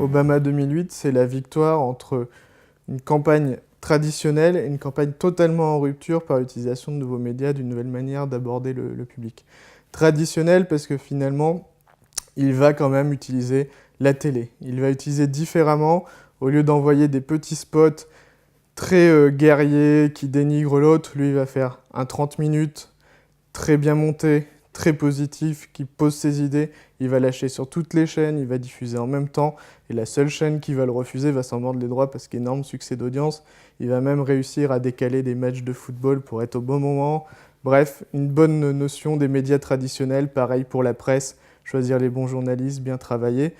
Obama 2008, c'est la victoire entre une campagne traditionnelle et une campagne totalement en rupture par l'utilisation de nouveaux médias, d'une nouvelle manière d'aborder le public. Traditionnelle parce que finalement, il va quand même utiliser la télé. Il va utiliser différemment, au lieu d'envoyer des petits spots très guerriers qui dénigrent l'autre, lui il va faire un 30 minutes très bien monté, très positif, qui pose ses idées, il va lâcher sur toutes les chaînes, il va diffuser en même temps, et la seule chaîne qui va le refuser va s'en mordre les doigts parce qu'énorme succès d'audience. Il va même réussir à décaler des matchs de football pour être au bon moment. Bref, une bonne notion des médias traditionnels, pareil pour la presse, choisir les bons journalistes, bien travailler.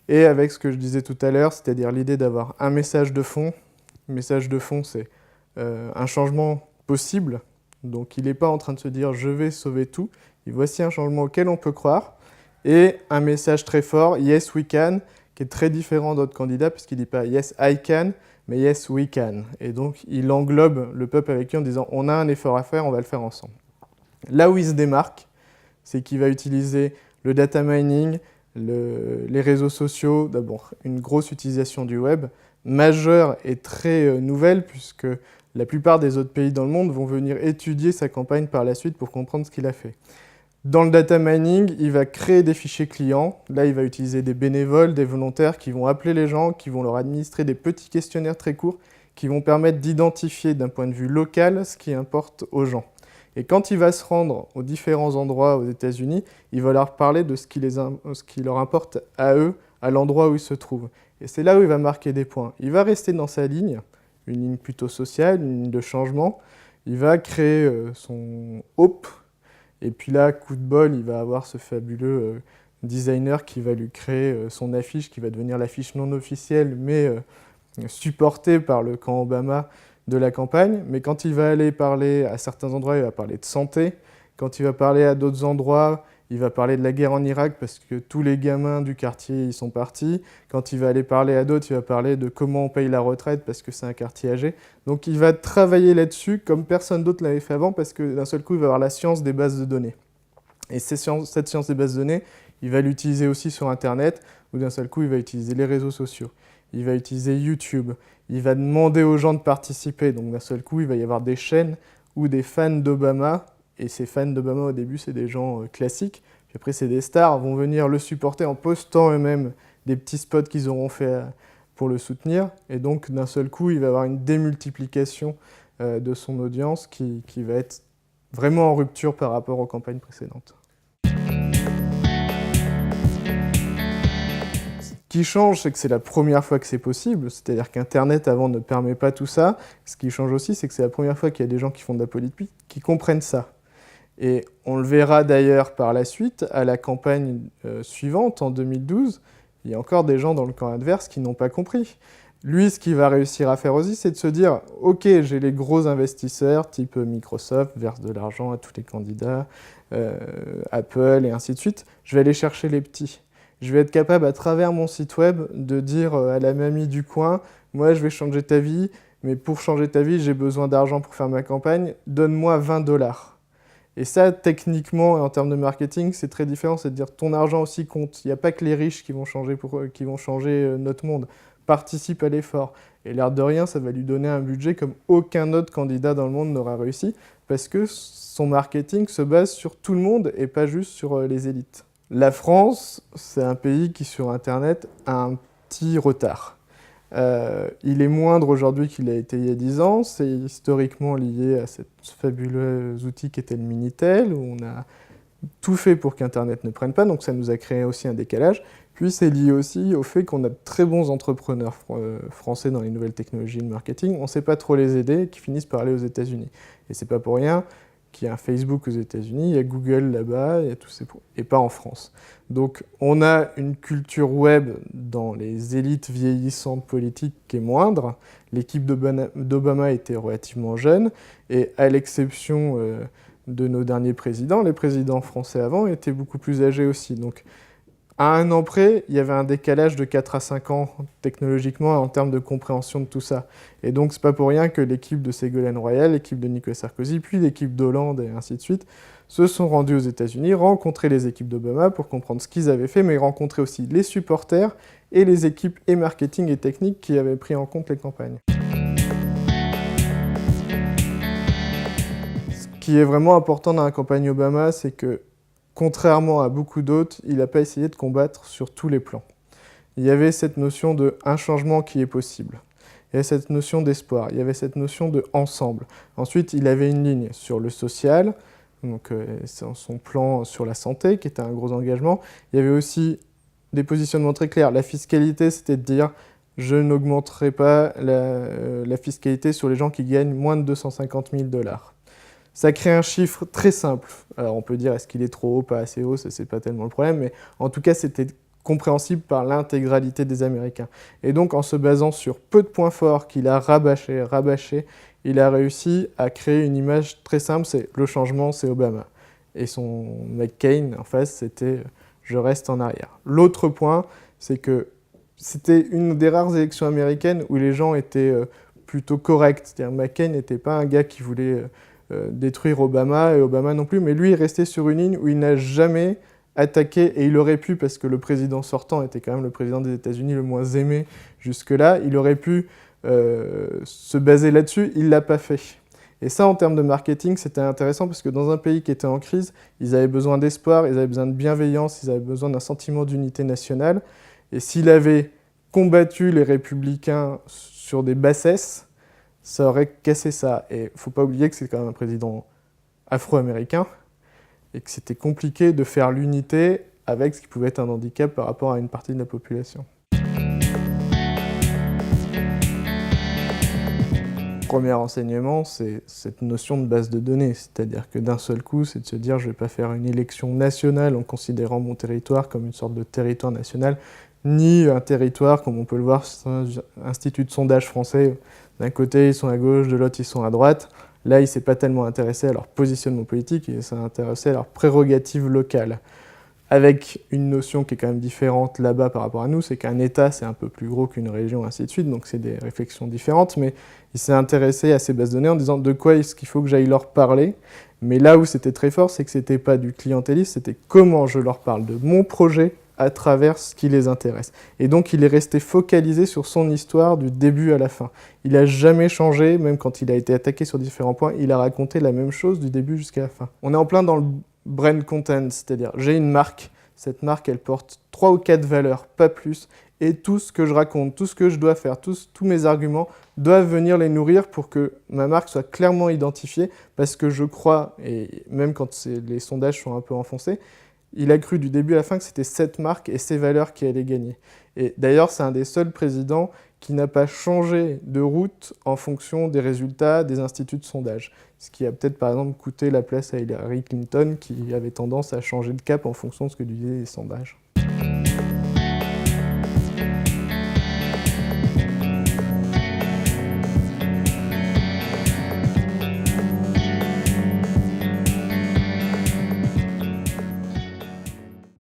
Et avec ce que je disais tout à l'heure, c'est-à-dire l'idée d'avoir un message de fond. Le message de fond, c'est un changement possible. Donc il n'est pas en train de se dire « je vais sauver tout ». Voici un changement auquel on peut croire. Et un message très fort, « Yes, we can », qui est très différent d'autres candidats, puisqu'il ne dit pas « Yes, I can », mais « Yes, we can ». Et donc il englobe le peuple avec lui en disant « on a un effort à faire, on va le faire ensemble ». Là où il se démarque, c'est qu'il va utiliser le data mining, les réseaux sociaux, d'abord une grosse utilisation du web, majeure et très nouvelle, puisque la plupart des autres pays dans le monde vont venir étudier sa campagne par la suite pour comprendre ce qu'il a fait. Dans le data mining, il va créer des fichiers clients. Là, il va utiliser des bénévoles, des volontaires qui vont appeler les gens, qui vont leur administrer des petits questionnaires très courts, qui vont permettre d'identifier d'un point de vue local ce qui importe aux gens. Et quand il va se rendre aux différents endroits aux États-Unis, il va leur parler de ce qui leur importe à eux, à l'endroit où ils se trouvent. Et c'est là où il va marquer des points. Il va rester dans sa ligne, une ligne plutôt sociale, une ligne de changement. Il va créer son Hope. Et puis là, coup de bol, il va avoir ce fabuleux designer qui va lui créer son affiche, qui va devenir l'affiche non officielle, mais supportée par le camp Obama de la campagne. Mais quand il va aller parler à certains endroits, il va parler de santé. Quand il va parler à d'autres endroits, il va parler de la guerre en Irak parce que tous les gamins du quartier y sont partis. Quand il va aller parler à d'autres, il va parler de comment on paye la retraite parce que c'est un quartier âgé. Donc il va travailler là-dessus comme personne d'autre l'avait fait avant parce que d'un seul coup, il va avoir la science des bases de données. Et cette science des bases de données, il va l'utiliser aussi sur Internet, où d'un seul coup, il va utiliser les réseaux sociaux. Il va utiliser YouTube. Il va demander aux gens de participer. Donc d'un seul coup, il va y avoir des chaînes où des fans d'Obama, et ces fans d'Obama au début, c'est des gens classiques, puis après c'est des stars, vont venir le supporter en postant eux-mêmes des petits spots qu'ils auront fait pour le soutenir. Et donc d'un seul coup, il va y avoir une démultiplication de son audience qui va être vraiment en rupture par rapport aux campagnes précédentes. Ce qui change, c'est que c'est la première fois que c'est possible, c'est-à-dire qu'Internet avant ne permet pas tout ça. Ce qui change aussi, c'est que c'est la première fois qu'il y a des gens qui font de la politique qui comprennent ça. Et on le verra d'ailleurs par la suite, à la campagne suivante, en 2012, il y a encore des gens dans le camp adverse qui n'ont pas compris. Lui, ce qu'il va réussir à faire aussi, c'est de se dire « Ok, j'ai les gros investisseurs, type Microsoft, verse de l'argent à tous les candidats, Apple et ainsi de suite. Je vais aller chercher les petits. Je vais être capable, à travers mon site web, de dire à la mamie du coin « Moi, je vais changer ta vie, mais pour changer ta vie, j'ai besoin d'argent pour faire ma campagne. Donne-moi 20 $. » Et ça, techniquement, en termes de marketing, c'est très différent. C'est de dire ton argent aussi compte. Il n'y a pas que les riches qui vont changer notre monde. Participe à l'effort. Et l'air de rien, ça va lui donner un budget comme aucun autre candidat dans le monde n'aura réussi, parce que son marketing se base sur tout le monde et pas juste sur les élites. La France, c'est un pays qui, sur Internet, a un petit retard. Il est moindre aujourd'hui qu'il a été il y a 10 ans. C'est historiquement lié à ce fabuleux outil qu'était le Minitel, où on a tout fait pour qu'Internet ne prenne pas, donc ça nous a créé aussi un décalage. Puis c'est lié aussi au fait qu'on a de très bons entrepreneurs français dans les nouvelles technologies et le marketing. On ne sait pas trop les aider, qui finissent par aller aux États-Unis. Et c'est pas pour rien qu'il y a un Facebook aux États-Unis, il y a Google là-bas, il y a tous ces points, et pas en France. Donc on a une culture web dans les élites vieillissantes politiques qui est moindre. L'équipe d'Obama était relativement jeune, et à l'exception de nos derniers présidents, les présidents français avant étaient beaucoup plus âgés aussi. Donc À un an près, il y avait un décalage de 4 à 5 ans technologiquement en termes de compréhension de tout ça. Et donc, c'est pas pour rien que l'équipe de Ségolène Royal, l'équipe de Nicolas Sarkozy, puis l'équipe d'Hollande et ainsi de suite, se sont rendus aux États-Unis, rencontré les équipes d'Obama pour comprendre ce qu'ils avaient fait, mais rencontrer aussi les supporters et les équipes et marketing et techniques qui avaient pris en compte les campagnes. Ce qui est vraiment important dans la campagne Obama, c'est que contrairement à beaucoup d'autres, il n'a pas essayé de combattre sur tous les plans. Il y avait cette notion de un changement qui est possible. Il y avait cette notion d'espoir. Il y avait cette notion de ensemble. Ensuite, il avait une ligne sur le social, donc son plan sur la santé, qui était un gros engagement. Il y avait aussi des positionnements très clairs. La fiscalité, c'était de dire je n'augmenterai pas la fiscalité sur les gens qui gagnent moins de 250 000 $. Ça crée un chiffre très simple. Alors on peut dire est-ce qu'il est trop haut, pas assez haut, ça c'est pas tellement le problème, mais en tout cas c'était compréhensible par l'intégralité des Américains. Et donc en se basant sur peu de points forts qu'il a rabâché, il a réussi à créer une image très simple, c'est le changement, c'est Obama. Et son McCain en face, c'était je reste en arrière. L'autre point, c'est que c'était une des rares élections américaines où les gens étaient plutôt corrects. C'est-à-dire McCain n'était pas un gars qui voulait détruire Obama, et Obama non plus, mais lui est resté sur une ligne où il n'a jamais attaqué, et il aurait pu, parce que le président sortant était quand même le président des États-Unis le moins aimé jusque-là, il aurait pu se baser là-dessus, il ne l'a pas fait. Et ça, en termes de marketing, c'était intéressant, parce que dans un pays qui était en crise, ils avaient besoin d'espoir, ils avaient besoin de bienveillance, ils avaient besoin d'un sentiment d'unité nationale, et s'il avait combattu les républicains sur des bassesses, ça aurait cassé ça. Et il ne faut pas oublier que c'est quand même un président afro-américain et que c'était compliqué de faire l'unité avec ce qui pouvait être un handicap par rapport à une partie de la population. Premier enseignement, c'est cette notion de base de données, c'est-à-dire que d'un seul coup, c'est de se dire je ne vais pas faire une élection nationale en considérant mon territoire comme une sorte de territoire national, ni un territoire comme on peut le voir sur un institut de sondage français. D'un côté, ils sont à gauche, de l'autre, ils sont à droite. Là, il ne s'est pas tellement intéressé à leur positionnement politique, il s'est intéressé à leurs prérogatives locales. Avec une notion qui est quand même différente là-bas par rapport à nous, c'est qu'un État, c'est un peu plus gros qu'une région, ainsi de suite, donc c'est des réflexions différentes, mais il s'est intéressé à ces bases de données en disant de quoi est-ce qu'il faut que j'aille leur parler. Mais là où c'était très fort, c'est que c'était pas du clientélisme, c'était comment je leur parle de mon projet à travers ce qui les intéresse. Et donc il est resté focalisé sur son histoire du début à la fin. Il n'a jamais changé, même quand il a été attaqué sur différents points, il a raconté la même chose du début jusqu'à la fin. On est en plein dans le brand content, c'est-à-dire j'ai une marque, cette marque elle porte 3 ou 4 valeurs, pas plus, et tout ce que je raconte, tout ce que je dois faire, tous mes arguments doivent venir les nourrir pour que ma marque soit clairement identifiée, parce que je crois, et même quand les sondages sont un peu enfoncés, il a cru du début à la fin que c'était cette marque et ces valeurs qui allaient gagner. Et d'ailleurs, c'est un des seuls présidents qui n'a pas changé de route en fonction des résultats des instituts de sondage. Ce qui a peut-être par exemple coûté la place à Hillary Clinton qui avait tendance à changer de cap en fonction de ce que disaient les sondages.